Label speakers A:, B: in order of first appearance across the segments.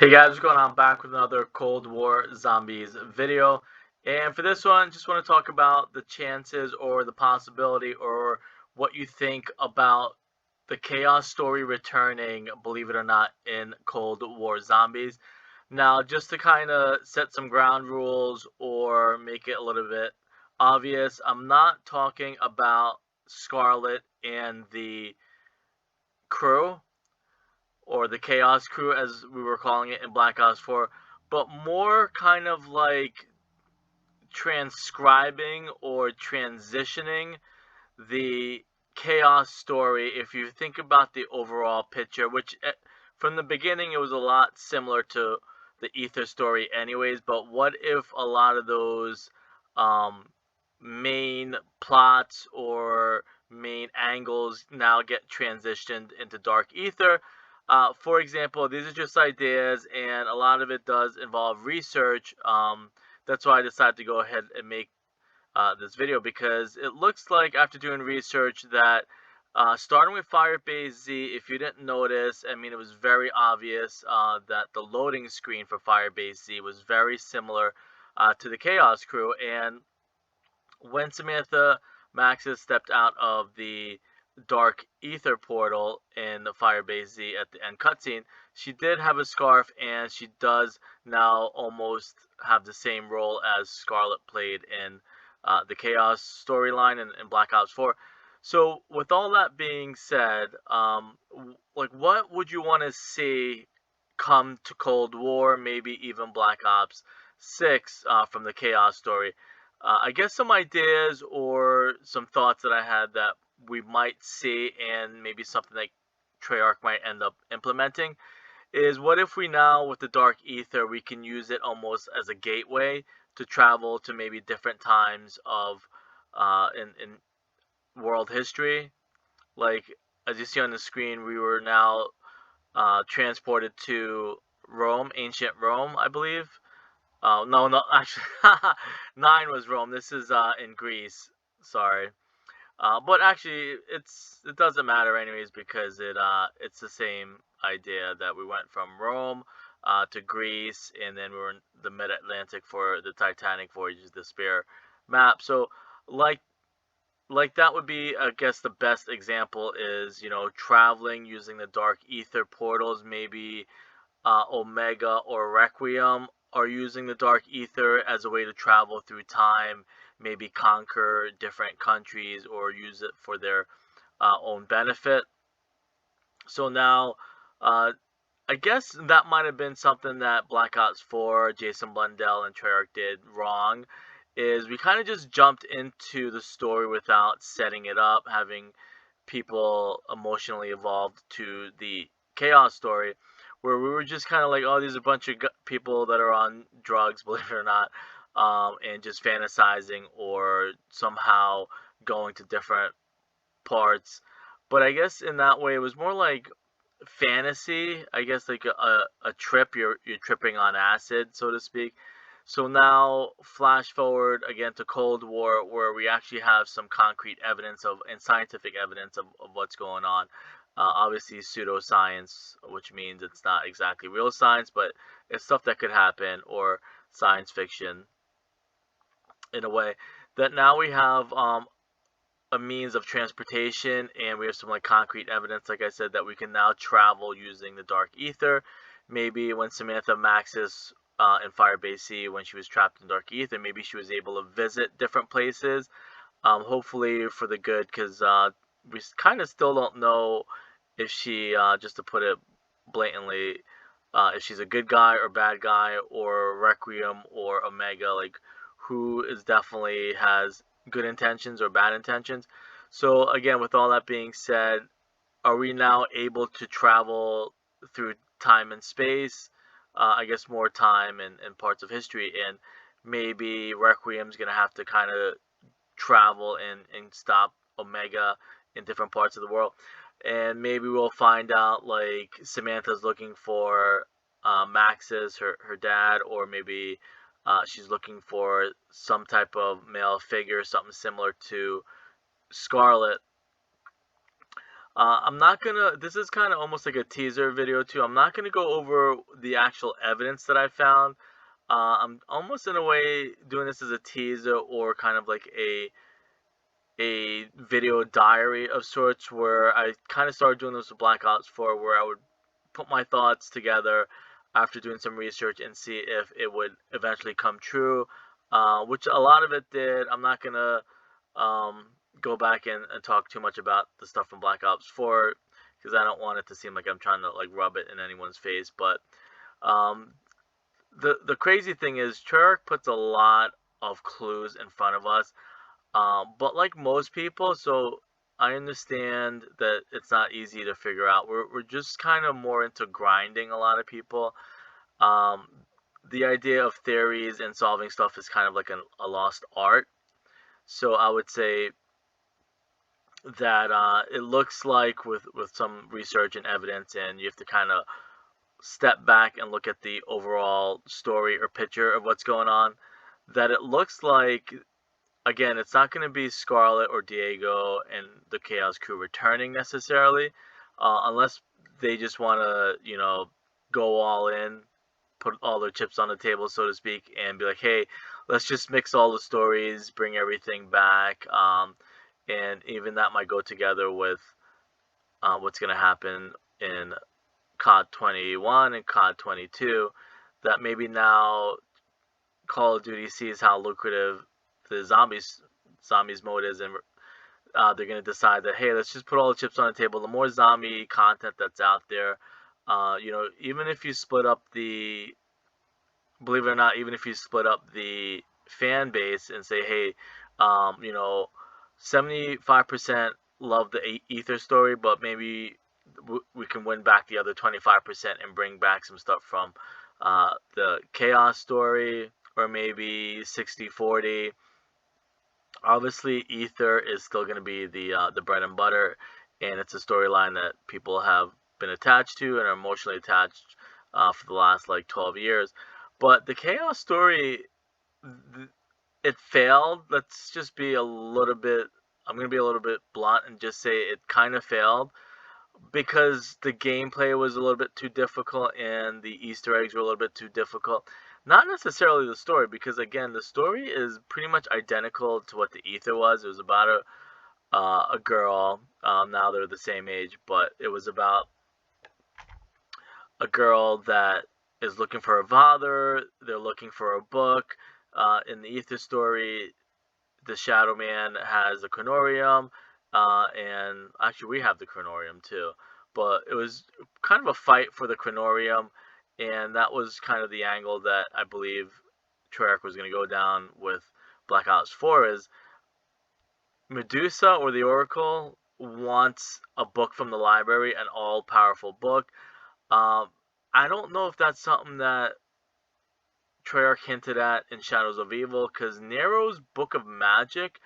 A: Hey guys, what's going on? Back with another Cold War Zombies video. And for this one, just want to talk about the chances or the possibility or what you think about the Chaos story returning, believe it or not, in Cold War Zombies. Now, just to kind of set some ground rules or make it a little bit obvious, I'm not talking about Scarlet and the crew or the Chaos Crew as we were calling it in Black Ops 4, but more kind of like transcribing or transitioning the Chaos story. If you think about the overall picture, which from the beginning it was a lot similar to the Aether story, anyways, but what if a lot of those um, main plots or main angles now get transitioned into Dark Aether? For example, these are just ideas, and a lot of it does involve research. That's why I decided to go ahead and make this video, because it looks like after doing research that starting with Firebase Z, if you didn't notice, I mean, it was very obvious that the loading screen for Firebase Z was very similar to the Chaos Crew. And when Samantha Maxis stepped out of the Dark Aether portal in the Firebase Z at the end cutscene, she did have a scarf, and she does now almost have the same role as Scarlet played in the Chaos storyline in Black Ops 4. So, with all that being said, like, what would you want to see come to Cold War, maybe even Black Ops 6 from the Chaos story? I guess some ideas or some thoughts that I had that we might see, and maybe something that Treyarch might end up implementing, is what if we now, with the Dark Aether, we can use it almost as a gateway to travel to maybe different times of in world history. Like, as you see on the screen, we were now transported to Rome, ancient Rome, I believe. No, no, actually, 9 was Rome. This is in Greece. Sorry. But actually, it doesn't matter anyways, because it's the same idea that we went from Rome to Greece, and then we were in the Mid-Atlantic for the Titanic Voyages of Despair map. So like that would be, I guess, the best example is, traveling using the Dark Aether portals. Maybe Omega or Requiem are using the Dark Aether as a way to travel through time, maybe conquer different countries or use it for their own benefit. So now, I guess that might have been something that Black Ops 4, Jason Blundell, and Treyarch did wrong, is we kind of just jumped into the story without setting it up, having people emotionally evolved to the Chaos story, where we were just kind of like, oh, these are a bunch of people that are on drugs, believe it or not, and just fantasizing or somehow going to different parts. But I guess in that way, it was more like fantasy. I guess like a trip. You're tripping on acid, so to speak. So now, flash forward again to Cold War, where we actually have some concrete evidence of and scientific evidence of what's going on. Obviously, pseudoscience, which means it's not exactly real science, but it's stuff that could happen, or science fiction in a way. That now we have a means of transportation, and we have some like concrete evidence, like I said, that we can now travel using the Dark Aether. Maybe when Samantha Maxis in Firebase Z, when she was trapped in Dark Aether, maybe she was able to visit different places, hopefully for the good, because we kind of still don't know if she, just to put it blatantly, if she's a good guy or bad guy, or Requiem or Omega, like who is definitely has good intentions or bad intentions. So again, with all that being said, are we now able to travel through time and space? I guess more time and parts of history, and maybe Requiem's gonna have to kind of travel and stop Omega in different parts of the world, and maybe we'll find out like Samantha's looking for Maxis, her dad, or maybe she's looking for some type of male figure, something similar to Scarlet. I'm not gonna. This is kind of almost like a teaser video too. I'm not gonna go over the actual evidence that I found. I'm almost in a way doing this as a teaser or kind of like a video diary of sorts, where I kind of started doing this with Black Ops 4, where I would put my thoughts together after doing some research and see if it would eventually come true, which a lot of it did. I'm not gonna um, go back and talk too much about the stuff from Black Ops 4 because I don't want it to seem like I'm trying to like rub it in anyone's face. But um, the crazy thing is, Treyarch puts a lot of clues in front of us, but like most people, so I understand that it's not easy to figure out. We're just kind of more into grinding. A lot of people. Um, the idea of theories and solving stuff is kind of like a lost art. So I would say that it looks like with some research and evidence, and you have to kind of step back and look at the overall story or picture of what's going on. That it looks like, again, it's not going to be Scarlet or Diego and the Chaos Crew returning necessarily, unless they just want to, go all in, put all their chips on the table, so to speak, and be like, hey, let's just mix all the stories, bring everything back, and even that might go together with what's going to happen in COD 21 and COD 22. That maybe now Call of Duty sees how lucrative the zombies mode is, and they're going to decide that, hey, let's just put all the chips on the table. The more zombie content that's out there, even if you split up the, believe it or not, even if you split up the fan base and say, hey, 75% love the Aether story, but maybe we can win back the other 25% and bring back some stuff from the Chaos story, or maybe 60-40. Obviously, Aether is still going to be the bread and butter, and it's a storyline that people have been attached to and are emotionally attached for the last like 12 years. But the Chaos story, it failed. Let's just be a little bit. I'm going to be a little bit blunt and just say it kind of failed because the gameplay was a little bit too difficult and the Easter eggs were a little bit too difficult. Not necessarily the story, because again, the story is pretty much identical to what the Aether was. It was about a girl. Now they're the same age, but it was about a girl that is looking for a father. They're looking for a book. In the Aether story, the Shadow Man has a chronorium, and actually we have the chronorium too. But it was kind of a fight for the chronorium, and that was kind of the angle that I believe Treyarch was going to go down with Black Ops 4. Is Medusa or the Oracle wants a book from the library, an all-powerful book. Um, I don't know if that's something that Treyarch hinted at in Shadows of Evil, because Nero's Book of Magic,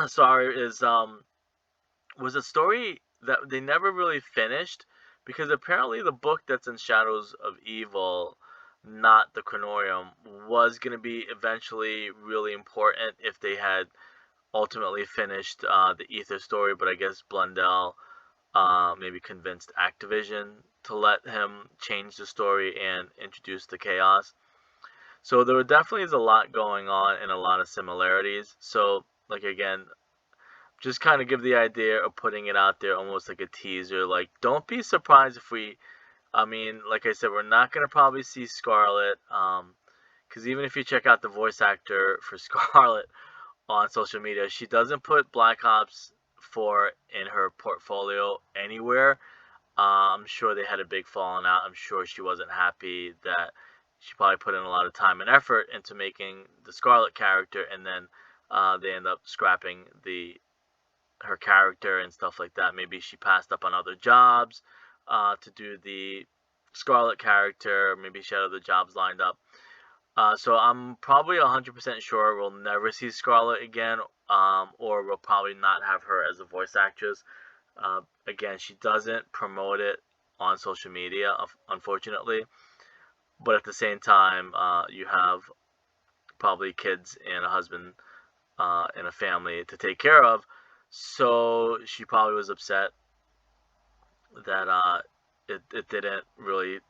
A: sorry, is was a story that they never really finished, because apparently the book that's in Shadows of Evil, not the Chronorium, was going to be eventually really important if they had ultimately finished the Aether story. But I guess Blundell maybe convinced Activision to let him change the story and introduce the Chaos. So there definitely is a lot going on and a lot of similarities. So, like, again, just kind of give the idea of putting it out there almost like a teaser. Like, don't be surprised if I mean, like I said, we're not going to probably see Scarlet. Because even if you check out the voice actor for Scarlet on social media, she doesn't put Black Ops 4 in her portfolio anywhere. I'm sure they had a big falling out. I'm sure she wasn't happy that she probably put in a lot of time and effort into making the Scarlet character, and then they end up scrapping her character and stuff like that. Maybe she passed up on other jobs to do the Scarlet character. Maybe she had other jobs lined up. So I'm probably 100% sure we'll never see Scarlet again, or we'll probably not have her as a voice actress. Again, she doesn't promote it on social media, unfortunately. But at the same time, you have probably kids and a husband and a family to take care of. So she probably was upset that it didn't really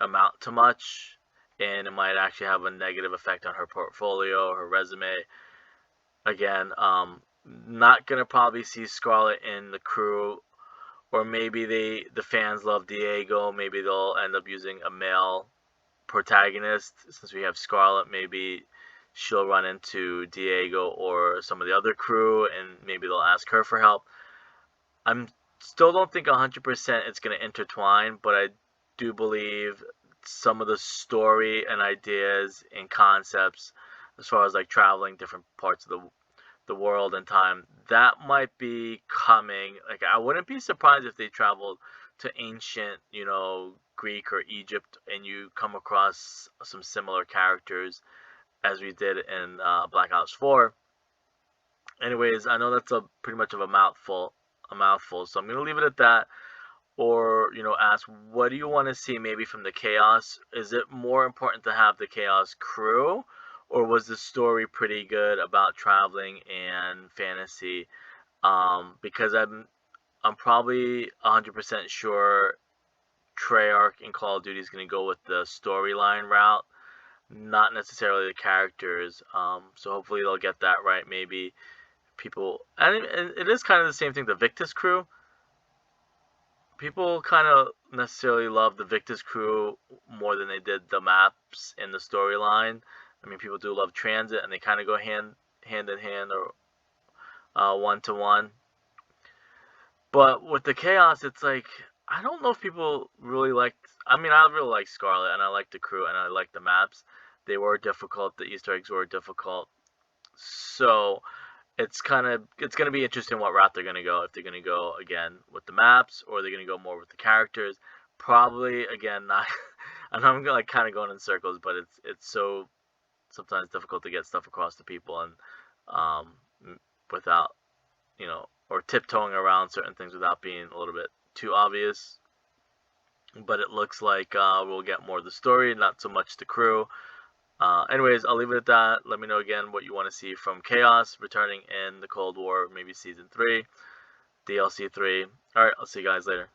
A: amount to much, and it might actually have a negative effect on her portfolio, her resume. Again, not gonna probably see Scarlet in the crew, or maybe the fans love Diego. Maybe they'll end up using a male protagonist since we have Scarlet. Maybe she'll run into Diego or some of the other crew, and maybe they'll ask her for help. I'm still don't think 100% it's going to intertwine, but I do believe some of the story and ideas and concepts, as far as like traveling different parts of the world and time, that might be coming. Like, I wouldn't be surprised if they traveled to ancient, Greek or Egypt, and you come across some similar characters as we did in Black Ops 4. Anyways, I know that's a pretty much of a mouthful, so I'm gonna leave it at that. Or, ask, what do you want to see maybe from the Chaos? Is it more important to have the Chaos crew, or was the story pretty good about traveling and fantasy? Because I'm probably 100% sure Treyarch in Call of Duty is going to go with the storyline route, not necessarily the characters. So hopefully they'll get that right. Maybe people, and it is kind of the same thing. The Victus crew, people kind of necessarily love the Victus crew more than they did the maps in the storyline. I mean, people do love Transit, and they kind of go hand in hand, or 1-to-1. But with the Chaos, it's like, I don't know if people really liked. I mean, I really like Scarlet, and I like the crew, and I like the maps. They were difficult. The Easter eggs were difficult. So it's gonna be interesting what route they're gonna go. If they're gonna go again with the maps, or they're gonna go more with the characters. Probably again not. I know I'm like kind of going in circles, but it's so sometimes difficult to get stuff across to people, and um, without or tiptoeing around certain things without being a little bit too obvious. But it looks like we'll get more of the story, not so much the crew. Anyways, I'll leave it at that. Let me know again what you want to see from Chaos returning in the Cold War, maybe Season 3, DLC 3. Alright, I'll see you guys later.